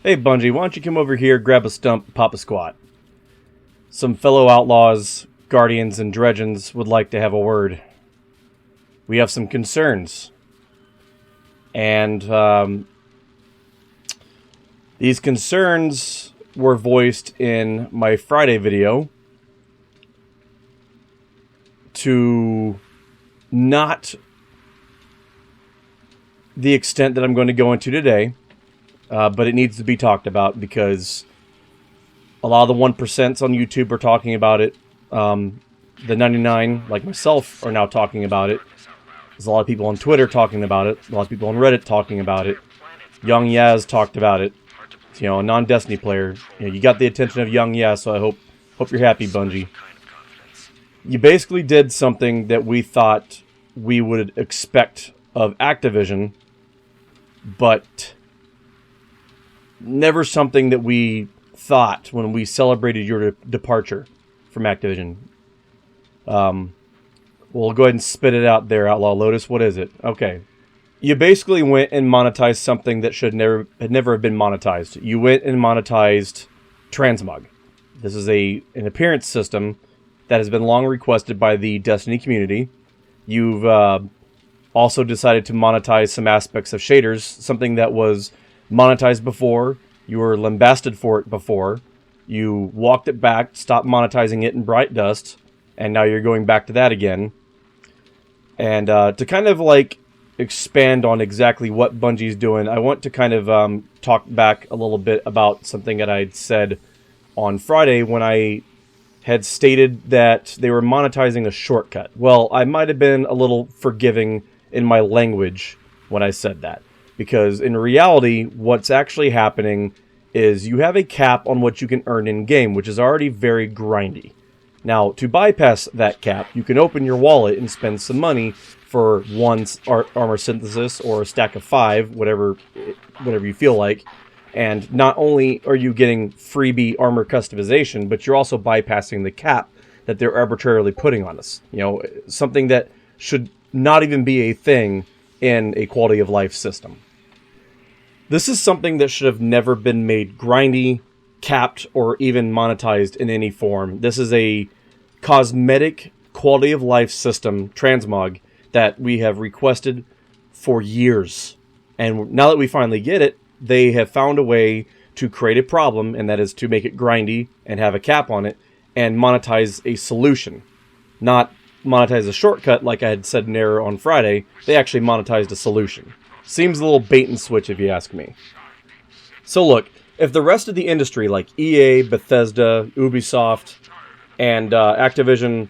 Hey Bungie, why don't you come over here, grab a stump, pop a squat? Some fellow outlaws, guardians, and dredgens would like to have a word. We have some concerns. And these concerns were voiced in my Friday video to not the extent that I'm going to go into today. But it needs to be talked about because a lot of the 1% on YouTube are talking about it. The 99, like myself, are now talking about it. There's a lot of people on Twitter talking about it. A lot of people on Reddit talking about it. Young Yaz talked about it. You know, a non-Destiny player. You got the attention of Young Yaz, so I hope you're happy, Bungie. You basically did something that we thought we would expect of Activision, but never something that we thought when we celebrated your departure from Activision. We'll go ahead and spit it out there, Outlaw Lotus. What is it? Okay. You basically went and monetized something that had never have been monetized. You went and monetized Transmog. This is an appearance system that has been long requested by the Destiny community. You've also decided to monetize some aspects of shaders, something that was monetized before. You were lambasted for it before. You walked it back, stopped monetizing it in Bright Dust, and now you're going back to that again. And to kind of like expand on exactly what Bungie's doing, I want to kind of talk back a little bit about something that I'd said on Friday when I had stated that they were monetizing a shortcut. Well, I might have been a little forgiving in my language when I said that. Because in reality, what's actually happening is you have a cap on what you can earn in-game, which is already very grindy. Now, to bypass that cap, you can open your wallet and spend some money for one armor synthesis or a stack of 5, whatever you feel like. And not only are you getting freebie armor customization, but you're also bypassing the cap that they're arbitrarily putting on us. You know, something that should not even be a thing in a quality of life system. This is something that should have never been made grindy, capped, or even monetized in any form. This is a cosmetic quality of life system, Transmog, that we have requested for years. And now that we finally get it, they have found a way to create a problem, and that is to make it grindy and have a cap on it and monetize a solution. Not monetize a shortcut like I had said in error on Friday. They actually monetized a solution. Seems a little bait and switch if you ask me. So look, if the rest of the industry like EA, Bethesda, Ubisoft, and Activision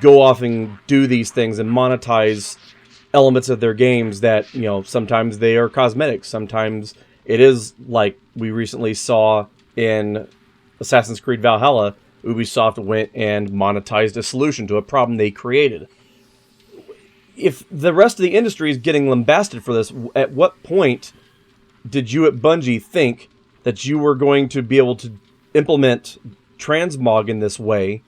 go off and do these things and monetize elements of their games that, you know, sometimes they are cosmetic, sometimes it is like we recently saw in Assassin's Creed Valhalla, Ubisoft went and monetized a solution to a problem they created. If the rest of the industry is getting lambasted for this, at what point did you at Bungie think that you were going to be able to implement Transmog in this way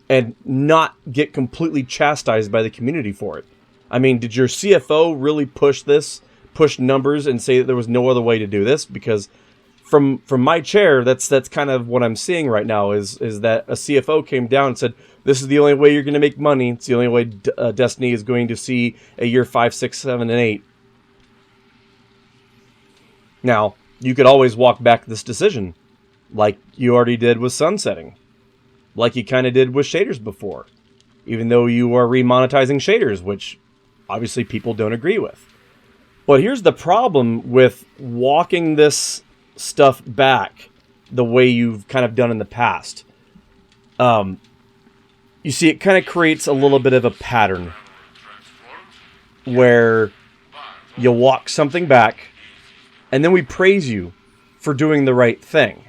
and not get completely chastised by the community for it? I mean, did your CFO really push numbers and say that there was no other way to do this? Because from my chair, that's kind of what I'm seeing right now is that a CFO came down and said, this is the only way you're going to make money. It's the only way Destiny is going to see a year 5, 6, 7, and 8. Now, you could always walk back this decision, like you already did with sunsetting, like you kind of did with shaders before, even though you are remonetizing shaders, which obviously people don't agree with. But here's the problem with walking this stuff back the way you've kind of done in the past. You see, it kind of creates a little bit of a pattern where you walk something back, and then we praise you for doing the right thing.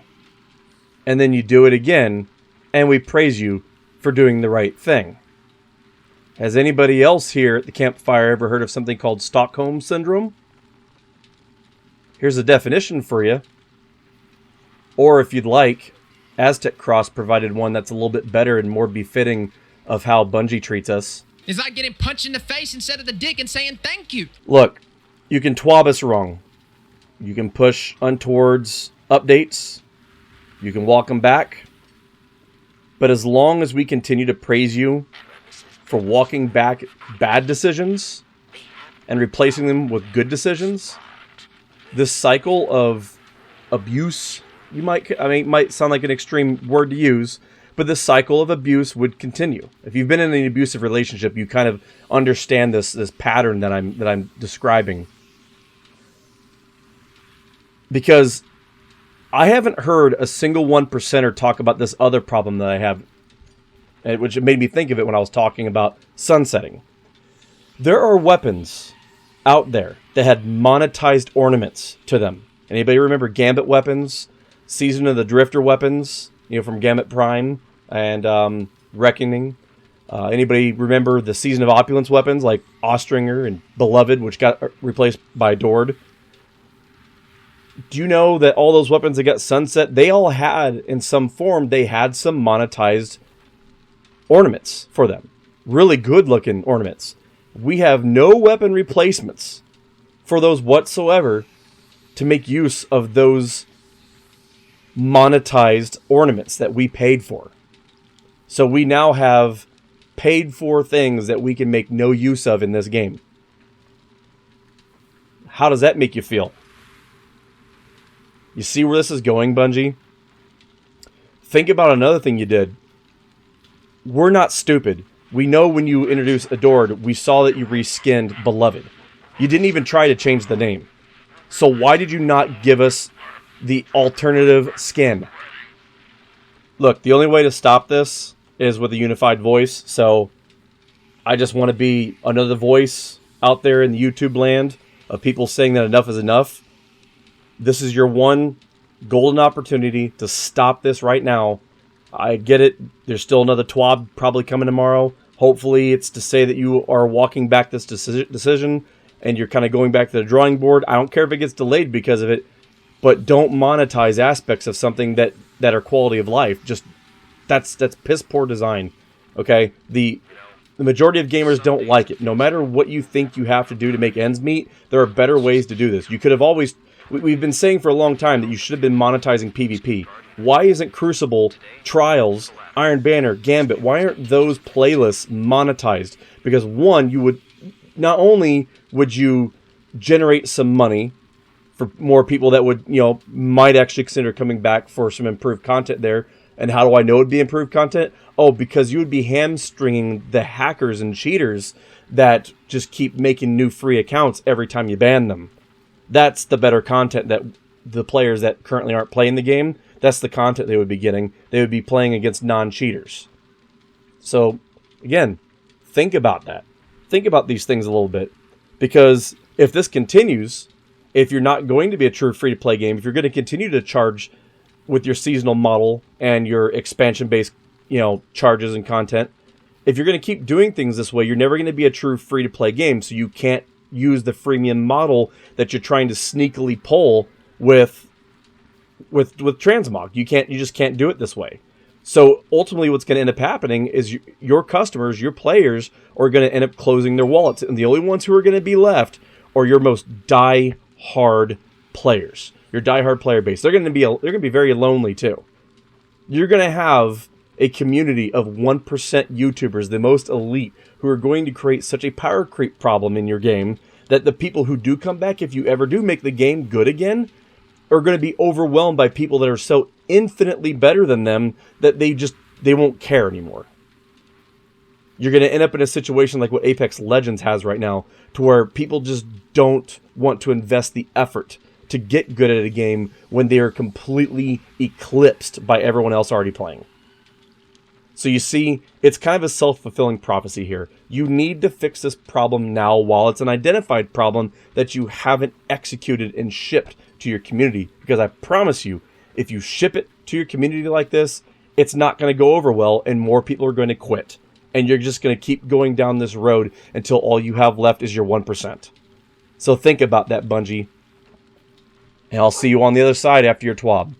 And then you do it again, and we praise you for doing the right thing. Has anybody else here at the Campfire ever heard of something called Stockholm Syndrome? Here's a definition for you. Or if you'd like, Aztec Cross provided one that's a little bit better and more befitting of how Bungie treats us. It's like getting punched in the face instead of the dick and saying thank you. Look, you can twab us wrong. You can push untowards updates. You can walk them back. But as long as we continue to praise you for walking back bad decisions and replacing them with good decisions, this cycle of abuse, it might sound like an extreme word to use, but this cycle of abuse would continue. If you've been in an abusive relationship, you kind of understand this pattern that I'm describing. Because I haven't heard a single 1%er talk about this other problem that I have, which made me think of it when I was talking about sunsetting. There are weapons out there that had monetized ornaments to them. Anybody remember Gambit weapons? Season of the Drifter weapons, from Gambit Prime and Reckoning. Anybody remember the Season of Opulence weapons like Ostringer and Beloved, which got replaced by Dord? Do you know that all those weapons that got sunset, they all had, in some form, they had some monetized ornaments for them. Really good looking ornaments. We have no weapon replacements for those whatsoever to make use of those monetized ornaments that we paid for. So we now have paid for things that we can make no use of in this game. How does that make you feel? You see where this is going, Bungie? Think about another thing you did. We're not stupid. We know when you introduced Adored, we saw that you reskinned Beloved. You didn't even try to change the name. So why did you not give us the alternative skin? Look, the only way to stop this is with a unified voice. So I just want to be another voice out there in the YouTube land of people saying that enough is enough. This is your one golden opportunity to stop this right now. I get it. There's still another TWAB probably coming tomorrow. Hopefully it's to say that you are walking back this decision and you're kind of going back to the drawing board. I don't care if it gets delayed because of it, but don't monetize aspects of something that are quality of life. Just that's piss poor design. Okay? The majority of gamers don't like it. No matter what you think you have to do to make ends meet, there are better ways to do this. You could have always... We've been saying for a long time that you should have been monetizing PvP. Why isn't Crucible, Trials, Iron Banner, Gambit, why aren't those playlists monetized? Because one, you would... Not only would you generate some money for more people that would, might actually consider coming back for some improved content there. And how do I know it would be improved content? Oh, because you would be hamstringing the hackers and cheaters that just keep making new free accounts every time you ban them. That's the better content that the players that currently aren't playing the game, that's the content they would be getting. They would be playing against non-cheaters. So, again, think about that. Think about these things a little bit. Because if this continues, if you're not going to be a true free-to-play game, if you're going to continue to charge with your seasonal model and your expansion-based, charges and content, if you're going to keep doing things this way, you're never going to be a true free-to-play game, so you can't use the freemium model that you're trying to sneakily pull with Transmog. You just can't do it this way. So ultimately what's going to end up happening is your customers, your players are going to end up closing their wallets, and the only ones who are going to be left are your most die-hard players. Your die-hard player base. They're going to be very lonely too. You're going to have a community of 1% YouTubers, the most elite, who are going to create such a power creep problem in your game that the people who do come back, if you ever do make the game good again, are going to be overwhelmed by people that are so infinitely better than them that they won't care anymore. You're going to end up in a situation like what Apex Legends has right now, to where people just don't want to invest the effort to get good at a game when they are completely eclipsed by everyone else already playing. So you see, it's kind of a self-fulfilling prophecy here. You need to fix this problem now while it's an identified problem that you haven't executed and shipped to your community. Because I promise you, if you ship it to your community like this, it's not going to go over well and more people are going to quit. And you're just going to keep going down this road until all you have left is your 1%. So think about that, Bungie. And I'll see you on the other side after your TWAB.